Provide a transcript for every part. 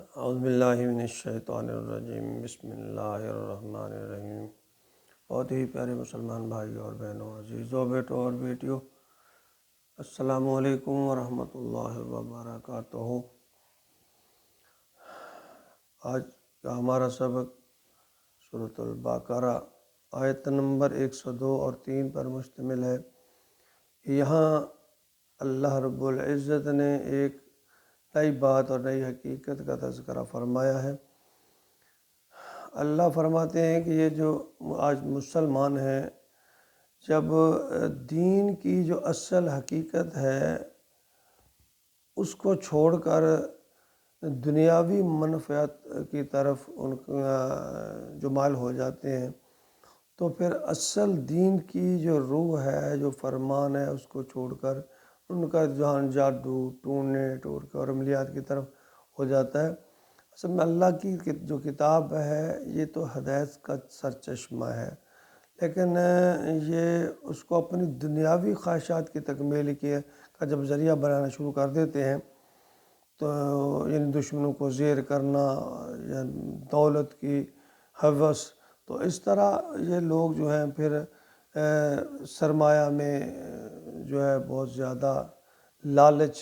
اعوذ باللہ من الشیطان الرجیم، بسم اللہ الرحمن الرحیم۔ بہت ہی پیارے مسلمان بھائی اور بہنوں، عزیزوں، بیٹوں اور بیٹیوں، السلام علیکم ورحمۃ اللہ وبرکاتہ۔ آج کا ہمارا سبق سورۃ البقرہ آیت نمبر 102 اور 3 پر مشتمل ہے۔ یہاں اللہ رب العزت نے ایک نئی بات اور نئی حقیقت کا تذکرہ فرمایا ہے۔ اللہ فرماتے ہیں کہ یہ جو آج مسلمان ہیں، جب دین کی جو اصل حقیقت ہے اس کو چھوڑ کر دنیاوی منفعت کی طرف ان جو مائل ہو جاتے ہیں، تو پھر اصل دین کی جو روح ہے، جو فرمان ہے، اس کو چھوڑ کر ان کا جہان جادو، ٹونے ٹوٹکے اور عملیات کی طرف ہو جاتا ہے۔ اصل میں اللہ کی جو کتاب ہے یہ تو ہدایت کا سرچشمہ ہے، لیکن یہ اس کو اپنی دنیاوی خواہشات کی تکمیل کا جب ذریعہ بنانا شروع کر دیتے ہیں، تو ان دشمنوں کو زیر کرنا یا دولت کی ہوس، تو اس طرح یہ لوگ جو ہیں پھر سرمایہ میں جو ہے بہت زیادہ لالچ،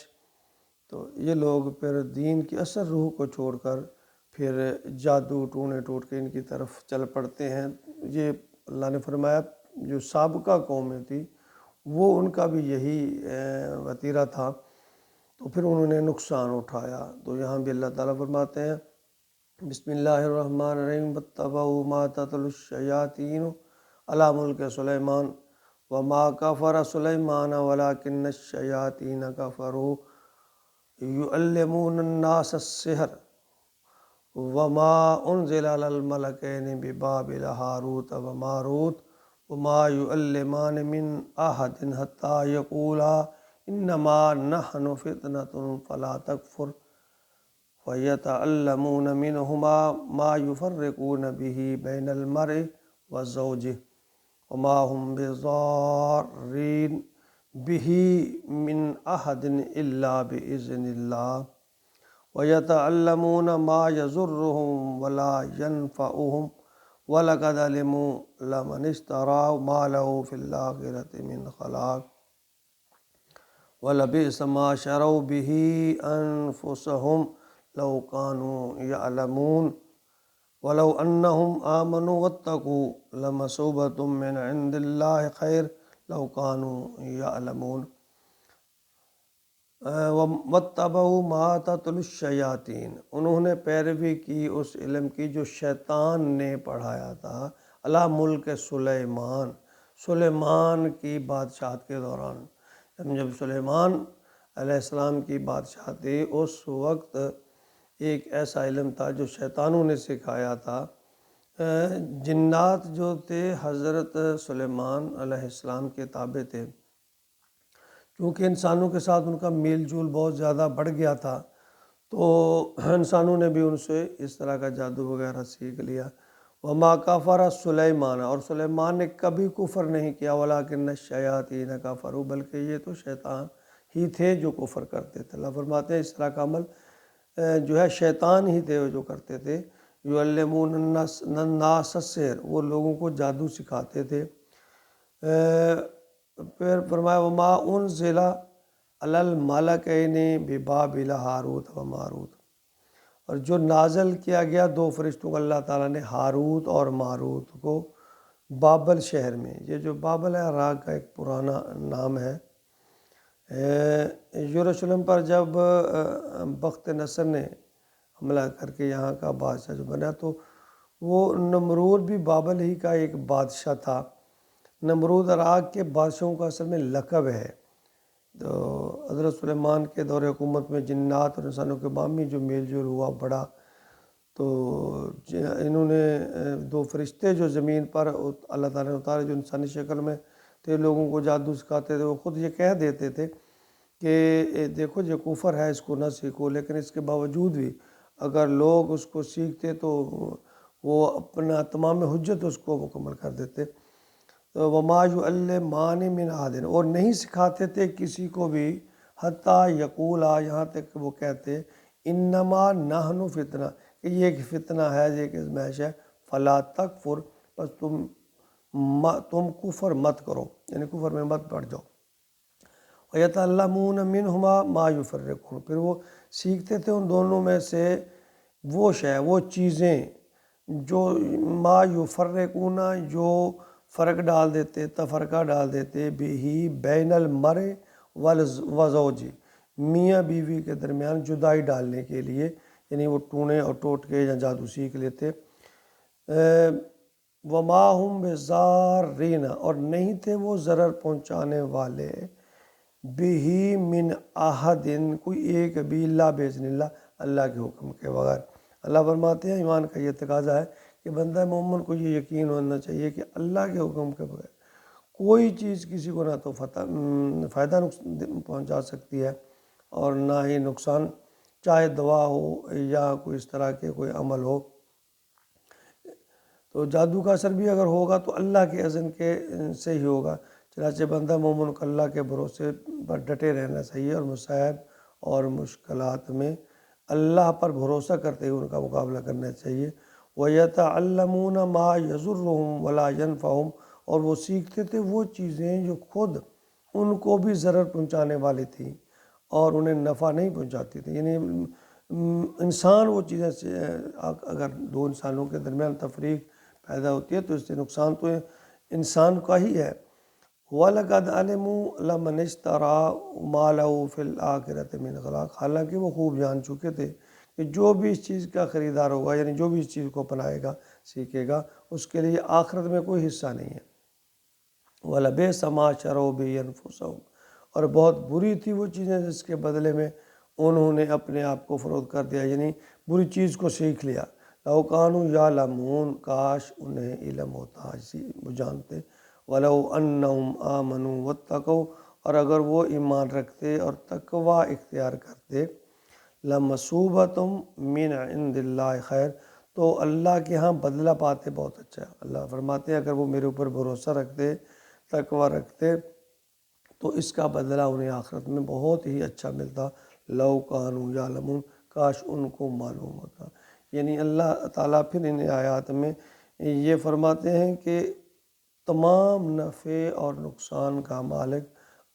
تو یہ لوگ پھر دین کی اصل روح کو چھوڑ کر پھر جادو، ٹونے ٹوٹکے ان کی طرف چل پڑتے ہیں۔ یہ اللہ نے فرمایا جو سابقہ قومیں تھی وہ ان کا بھی یہی وتیرہ تھا، تو پھر انہوں نے نقصان اٹھایا۔ تو یہاں بھی اللہ تعالیٰ فرماتے ہیں بسم اللہ الرحمن الرحیم، واتبعوا ما تتلو الشیاطین علی ملک سلیمان وما کفر سلیمان ولکن الشیاطین کفروا یعلمون الناس السحر وما انزل علی الملکین ببابل ہاروت وماروت وما یعلمان من احد حتی یقولا انما نحن فتنۃ فلا تکفر فیتعلمون منہما ما یفرقون به بین المرء وزوجہ وما هم بضارین به من احد الا باذن اللہ وَيَتَعَلَّمُونَ مَا يَضُرُّهُمْ وَلَا يَنفَعُهُمْ وَلَقَدْ عَلِمُوا لَمَنِ اشْتَرَاهُ مَا لَهُ فِي الْآخِرَةِ مِنْ خَلَاقٍ وَلَبِئْسَ مَا شَرَوْا بِهِ أَنفُسَهُمْ لَوْ كَانُوا يَعْلَمُونَ وَلَوْ أَنَّهُمْ آمَنُوا وَاتَّقُوا لَمَثُوبَةٌ مِّنْ عِندِ اللَّهِ خَيْرٌ لَوْ كَانُوا يَعْلَمُونَ وَاتَّبَعُوا مَا تَتْلُو الشَّيَاطِينُ، انہوں نے پیروی کی اس علم کی جو شیطان نے پڑھایا تھا، علی ملک سلیمان، سلیمان کی بادشاہت کے دوران۔ جب سلیمان علیہ السلام کی بادشاہت تھی، اس وقت ایک ایسا علم تھا جو شیطانوں نے سکھایا تھا۔ جنات جو تھے حضرت سلیمان علیہ السلام کے تابع تھے، کیونکہ انسانوں کے ساتھ ان کا میل جول بہت زیادہ بڑھ گیا تھا، تو انسانوں نے بھی ان سے اس طرح کا جادو وغیرہ سیکھ لیا۔ وما کفر سلیمان، اور سلیمان نے کبھی کفر نہیں کیا، ولکن الشیاطین کفروا، بلکہ یہ تو شیطان ہی تھے جو کفر کرتے تھے۔ اللہ فرماتے ہیں اس طرح کا عمل جو ہے شیطان ہی تھے جو کرتے تھے۔ یعلمون الناس السحر، وہ لوگوں کو جادو سکھاتے تھے۔ پھر فرمایا وما انزل علی الملکین ببابل ہاروت و ماروت، اور جو نازل کیا گیا دو فرشتوں کو اللہ تعالیٰ نے، ہاروت اور ماروت کو، بابل شہر میں۔ یہ جو بابل ہے عراق کا ایک پرانا نام ہے۔ یروشلم پر جب بخت نصر نے حملہ کر کے یہاں کا بادشاہ جو بنا، تو وہ نمرود بھی بابل ہی کا ایک بادشاہ تھا۔ نمرود عراق کے بادشاہوں کا اصل میں لقب ہے۔ تو حضرت سلیمان کے دور حکومت میں جنات اور انسانوں کے بامی جو میل جول ہوا بڑا، تو انہوں نے دو فرشتے جو زمین پر اللہ تعالیٰ نے اتارے، جو انسانی شکل میں تھے، لوگوں کو جادو سکھاتے تھے۔ وہ خود یہ کہہ دیتے تھے کہ دیکھو یہ کفر ہے، اس کو نہ سیکھو، لیکن اس کے باوجود بھی اگر لوگ اس کو سیکھتے تو وہ اپنا تمام حجت اس کو مکمل کر دیتے۔ وما یعلمان من احد، اور نہیں سکھاتے تھے کسی کو بھی، حتیٰ یقولا، یہاں تک کہ وہ کہتے انما نحن فتنہ، کہ یہ ایک فتنہ ہے، یہ ایک آزمائش ہے، فلا تکفر، بس تم کفر مت کرو، یعنی کفر میں مت پڑ جاؤ۔ وَيَتَعَلَّمُونَ مِنْهُمَا مَا يُفَرِّقُونَ، پھر وہ سیکھتے تھے ان دونوں میں سے وہ وہ چیزیں جو ما یفرقون، جو فرق ڈال دیتے، تفرقہ ڈال دیتے، بہی بین المرء وزوج، میاں بیوی کے درمیان جدائی ڈالنے کے لیے، یعنی وہ ٹونے اور ٹوٹکے یا جادو سیکھ لیتے۔ وما ہم بضارین، اور نہیں تھے وہ ضرر پہنچانے والے، بہی من احد، کوئی ایک بھی، الا باذن اللہ، اللہ کے حکم کے بغیر۔ اللہ فرماتے ہیں ایمان کا یہ تقاضا ہے کہ بندہ مومن کو یہ یقین ہونا چاہیے کہ اللہ کے حکم کے بغیر کوئی چیز کسی کو نہ تو فائدہ پہنچا سکتی ہے اور نہ ہی نقصان، چاہے دعا ہو یا کوئی اس طرح کے کوئی عمل ہو۔ تو جادو کا اثر بھی اگر ہوگا تو اللہ کے اذن کے سے ہی ہوگا، چنانچہ بندہ مومن کو اللہ کے بھروسے پر ڈٹے رہنا چاہیے اور مصائب اور مشکلات میں اللہ پر بھروسہ کرتے ہوئے ان کا مقابلہ کرنا چاہیے۔ وَيَتَعَلَّمُونَ مَا يَضُرُّهُمْ وَلَا يَنْفَعُهُمْ، اور وہ سیکھتے تھے وہ چیزیں جو خود ان کو بھی ضرر پہنچانے والی تھیں اور انہیں نفع نہیں پہنچاتی تھی، یعنی انسان وہ چیزیں سے اگر دو انسانوں کے درمیان تفریق پیدا ہوتی ہے تو اس سے نقصان تو انسان کا ہی ہے۔ وَلَقَدْ عَلِمُوا لَمَنِ اشْتَرَاهُ مَا لَهُ فِي الْآخِرَةِ مِنْ خَلَاقٍ، حالانکہ وہ خوب جان چکے تھے کہ جو بھی اس چیز کا خریدار ہوگا، یعنی جو بھی اس چیز کو اپنائے گا، سیکھے گا، اس کے لیے آخرت میں کوئی حصہ نہیں ہے۔ وَلَبِئْسَ مَا شَرَوْا بِهِ أَنفُسَهُمْ، اور بہت بری تھی وہ چیزیں جس کے بدلے میں انہوں نے اپنے آپ کو فروخت کر دیا، یعنی بری چیز کو سیکھ لیا۔ لَوْ كَانُوا يَعْلَمُونَ، کاش انہیں علم ہوتا، وہ جانتے۔ وَلَوْ أَنَّهُمْ آمَنُوا وَاتَّقَوْا، اور اگر وہ ایمان رکھتے اور تقوی اختیار کرتے، لَمَثُوبَةٌ مِّنْ عِنْدِ اللَّهِ خَيْرٌ، تو اللہ کے ہاں بدلہ پاتے بہت اچھا ہے۔ اللہ فرماتے ہیں اگر وہ میرے اوپر بھروسہ رکھتے، تقوی رکھتے، تو اس کا بدلہ انہیں آخرت میں بہت ہی اچھا ملتا۔ لَوْ كَانُوا يَعْلَمُونَ، کاش ان کو معلوم ہوتا۔ یعنی اللہ تعالیٰ پھر ان آیات میں یہ فرماتے ہیں کہ تمام نفع اور نقصان کا مالک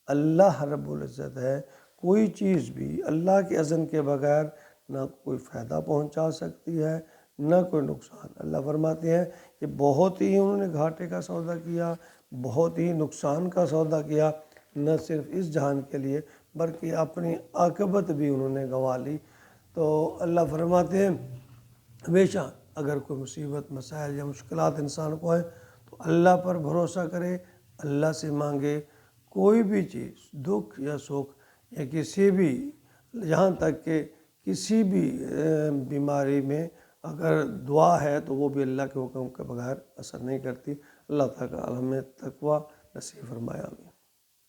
اللہ رب العزت ہے، کوئی چیز بھی اللہ کے اذن کے بغیر نہ کوئی فائدہ پہنچا سکتی ہے نہ کوئی نقصان۔ اللہ فرماتے ہیں کہ بہت ہی انہوں نے گھاٹے کا سودا کیا، بہت ہی نقصان کا سودا کیا، نہ صرف اس جہان کے لیے بلکہ اپنی عاقبت بھی انہوں نے گنوا لی۔ تو اللہ فرماتے ہیں ہمیشہ اگر کوئی مصیبت، مسائل یا مشکلات انسان کو آئے تو اللہ پر بھروسہ کرے، اللہ سے مانگے، کوئی بھی چیز، دکھ یا سکھ یا کسی بھی، یہاں تک کہ کسی بھی بیماری میں اگر دعا ہے تو وہ بھی اللہ کے حکم کے بغیر اثر نہیں کرتی۔ اللہ تعالیٰ ہمیں تقوی نصیب فرمائے، آمین۔